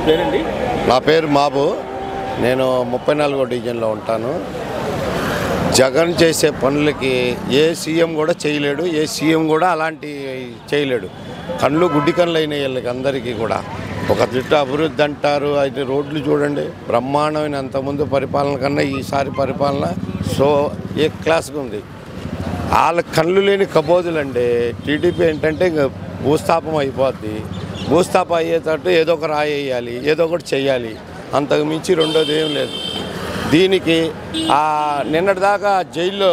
పేరండి? నా పేరు మాబు. నేను 34వ డివిజన్లో ఉంటాను. జగన్ చేసే పనులకి ఏ సీఎం కూడా చేయలేడు, ఏ సీఎం కూడా అలాంటి చేయలేడు. కళ్ళు గుడ్డి కళ్ళు అయినాయి వీళ్ళకి అందరికీ కూడా. ఒక తిట్టు అభివృద్ధి అంటారు, అయితే రోడ్లు చూడండి బ్రహ్మాండమైన అంతకుముందు పరిపాలన కన్నా ఈసారి పరిపాలన ఏ క్లాస్గా ఉంది. వాళ్ళ కళ్ళు లేని కబోదులండి. టీడీపీ ఏంటంటే ఇంకా భూస్థాపం అయిపోద్ది. భూస్థాపం అయ్యేటట్టు ఏదో ఒక రాయి వేయాలి, ఏదో ఒకటి చెయ్యాలి, అంతకు మించి రెండోది ఏం లేదు. దీనికి నిన్నటిదాకా జైల్లో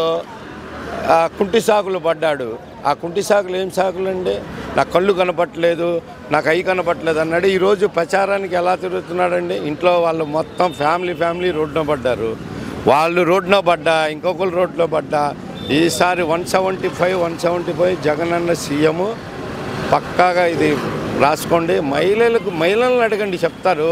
కుంటి సాకులు పడ్డాడు. ఆ కుంటి సాకులు ఏం సాకులు అండి? నాకు కళ్ళు కనపట్లేదు, నాకు అయి కనపట్లేదు అన్నాడు. ఈరోజు ప్రచారానికి ఎలా తిరుగుతున్నాడండి? ఇంట్లో వాళ్ళు మొత్తం ఫ్యామిలీ రోడ్డున పడ్డారు. వాళ్ళు రోడ్డున పడ్డా, ఇంకొకరు రోడ్లో పడ్డా, ఈసారి 175 జగన్ అన్న సీఎం పక్కాగా. ఇది రాసుకోండి. మహిళలను అడగండి, చెప్తారు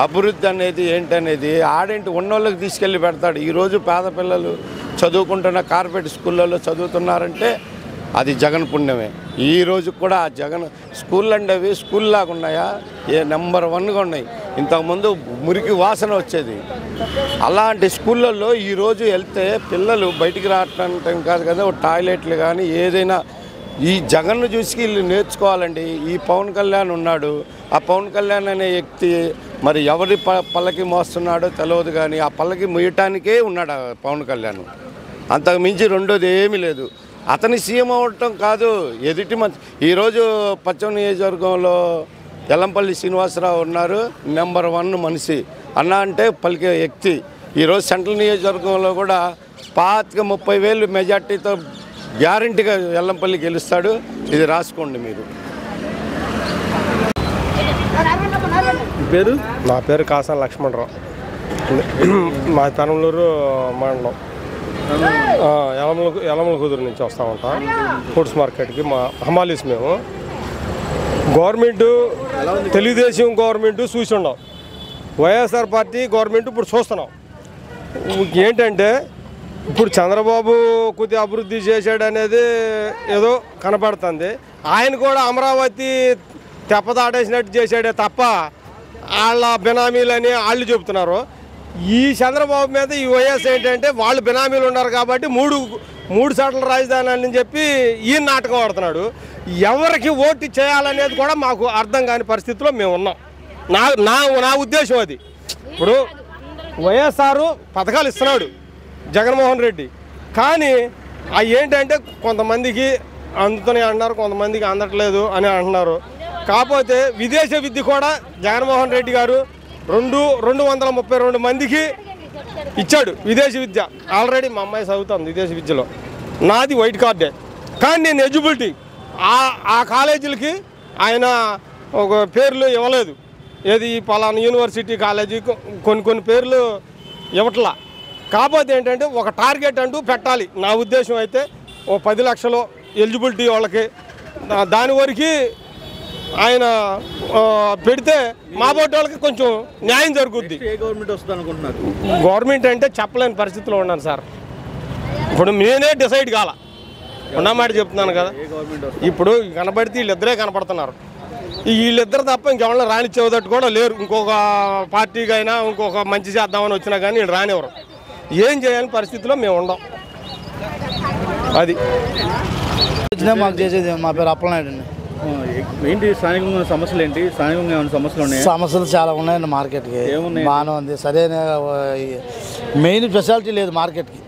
అభివృద్ధి అనేది ఏంటనేది. ఆడేంటి ఉన్నోళ్ళకి తీసుకెళ్ళి పెడతాడు. ఈరోజు పేద పిల్లలు చదువుకుంటున్న కార్పొరేట్ స్కూళ్ళల్లో చదువుతున్నారంటే అది జగన్ పుణ్యమే. ఈరోజు కూడా ఆ జగన్ స్కూళ్ళు అంటే అవి స్కూల్లాగా ఉన్నాయా? నెంబర్ 1గా ఉన్నాయి. ఇంతకుముందు మురికి వాసన వచ్చేది. అలాంటి స్కూళ్ళల్లో ఈరోజు వెళ్తే పిల్లలు బయటికి రావటం కాదు కదా, టాయిలెట్లు కానీ ఏదైనా ఈ జగన్ను చూసి వీళ్ళు నేర్చుకోవాలండి. ఈ పవన్ కళ్యాణ్ ఉన్నాడు. ఆ పవన్ కళ్యాణ్ అనే వ్యక్తి మరి ఎవరి పల్లకి మోస్తున్నాడో తెలియదు, కానీ ఆ పల్లకి మోయటానికే ఉన్నాడు ఆ పవన్ కళ్యాణ్. అంతకు మించి రెండోది ఏమీ లేదు. అతని సీఎం అవ్వటం కాదు, ఎదుటి ఈరోజు పశ్చిమ నియోజకవర్గంలో ఎల్లంపల్లి శ్రీనివాసరావు ఉన్నారు. నెంబర్ 1 మనిషి అన్న అంటే పలికే వ్యక్తి. ఈరోజు సెంట్రల్ నియోజకవర్గంలో కూడా 30,000 మెజార్టీతో గ్యారంటీగా ఎల్లంపల్లి గెలుస్తాడు. ఇది రాసుకోండి మీరు. పేరు? నా పేరు కాసాల లక్ష్మణరావు. మా తనలూరు మండలం యలమల కుదురు నుంచి వస్తూ ఉంటాం. ఫుడ్స్ మార్కెట్కి మా హమాలీస్. మేము గవర్నమెంట్ తెలుగుదేశం గవర్నమెంట్ చూసి ఉన్నాం, వైఎస్ఆర్ పార్టీ గవర్నమెంట్ ఇప్పుడు చూస్తున్నాం. ఏంటంటే ఇప్పుడు చంద్రబాబు కొద్దిగా అభివృద్ధి చేశాడు అనేది ఏదో కనపడుతుంది. ఆయన కూడా అమరావతి తెప్పదాటేసినట్టు చేశాడే తప్ప వాళ్ళ బినామీలని వాళ్ళు చెబుతున్నారు. ఈ చంద్రబాబు మీద ఈ వైఎస్ ఏంటంటే వాళ్ళు బినామీలు ఉన్నారు కాబట్టి మూడు సార్లు రాజధాని అని చెప్పి ఈ నాటకం ఆడుతున్నాడు. ఎవరికి ఓటు చేయాలనేది కూడా మాకు అర్థం కాని పరిస్థితిలో మేము ఉన్నాం. నా ఉద్దేశం అది. ఇప్పుడు వైఎస్ఆర్ పథకాలు ఇస్తున్నాడు జగన్మోహన్ రెడ్డి, కానీ అవి ఏంటంటే కొంతమందికి అందుతున్నాయి అంటున్నారు, కొంతమందికి అందట్లేదు అని అంటున్నారు. కాకపోతే విదేశీ విద్య కూడా జగన్మోహన్ రెడ్డి గారు 232 మందికి ఇచ్చాడు విదేశీ విద్య. ఆల్రెడీ మా అమ్మాయి చదువుతుంది విదేశీ విద్యలో. నాది వైట్ కార్డే, కానీ నేను ఎలిజిబిలిటీ ఆ కాలేజీలకి ఆయన ఒక పేర్లు ఇవ్వలేదు. ఏది పలానా యూనివర్సిటీ కాలేజీ కొన్ని పేర్లు ఇవ్వట్లా. కాకపోతే ఏంటంటే ఒక టార్గెట్ అంటూ పెట్టాలి. నా ఉద్దేశం అయితే ఓ 10 లక్షలు ఎలిజిబిలిటీ వాళ్ళకి దాని వరకు ఆయన పెడితే మా బోటి వాళ్ళకి కొంచెం న్యాయం జరుగుద్ది. ఏ గవర్నమెంట్ వస్తుంది అనుకుంటున్నారు? గవర్నమెంట్ అంటే చెప్పలేని పరిస్థితిలో ఉన్నాను సార్. ఇప్పుడు నేనే డిసైడ్ కాల ఉన్నమాట చెప్తున్నాను కదా. ఇప్పుడు కనబడితే వీళ్ళిద్దరే కనపడుతున్నారు. వీళ్ళిద్దరు తప్ప ఇంకెవరైనా రానిచ్చేదట్టు కూడా లేరు. ఇంకొక పార్టీకి అయినా ఇంకొక మంచి చేద్దామని వచ్చినా కానీ వీళ్ళు రానివ్వరు. ఏం చేయాలని పరిస్థితిలో మేము ఉండం. అది మాకు చేసేది. మా పేరు అప్పలనాయుడు అండి. ఏంటి స్థానికంగా సమస్యలు ఏంటి? స్థానికంగా ఏమైనా సమస్యలు ఉన్నాయి? సమస్యలు చాలా ఉన్నాయండి. మార్కెట్కి బాగానే ఉంది. సరైన మెయిన్ స్పెషాలిటీ లేదు మార్కెట్కి.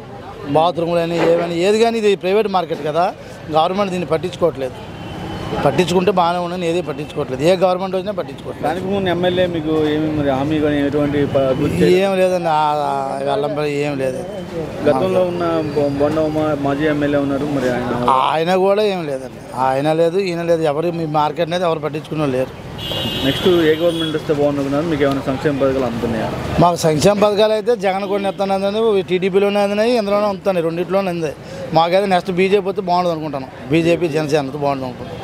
బాత్రూమ్లు అని ఏమైనా ఏది కానీ ఇది ప్రైవేట్ మార్కెట్ కదా, గవర్నమెంట్ దీన్ని పట్టించుకోవట్లేదు. పట్టించుకుంటే బాగానే ఉండని ఏది పట్టించుకోవట్లేదు. ఏ గవర్నమెంట్ వచ్చినా పట్టించుకోవట్లేదు. దానికి ముందు ఎమ్మెల్యే మీకు ఏమి హామీ కానీ ఎటువంటి ఏం లేదండి. వెల్లంపల్లి ఏం లేదు. గతంలో ఉన్న బొండ మాజీ ఎమ్మెల్యే ఉన్నారు, మరి ఆయన కూడా ఏం లేదండి. ఆయన లేదు, ఈయన లేదు. ఎవరు మీ మార్కెట్ అనేది ఎవరు పట్టించుకునే లేరు. నెక్స్ట్ ఏ గవర్నమెంట్ వస్తే బాగుంటున్నారు? మీకు ఏమైనా సంక్షేమ పథకాలు అందుతున్నాయా? మాకు సంక్షేమ పథకాలు అయితే జగన్ కూడా ఎత్తాను, టీడీపీలోనే అందినాయి, ఇందులోనే అందుతాయి. రెండింటిలోనే అంది. మాకైతే నెక్స్ట్ బీజేపీ వస్తే బాగుంటుంది అనుకుంటాను. బీజేపీ జనసేనతో బాగుంటుంది అనుకుంటాను.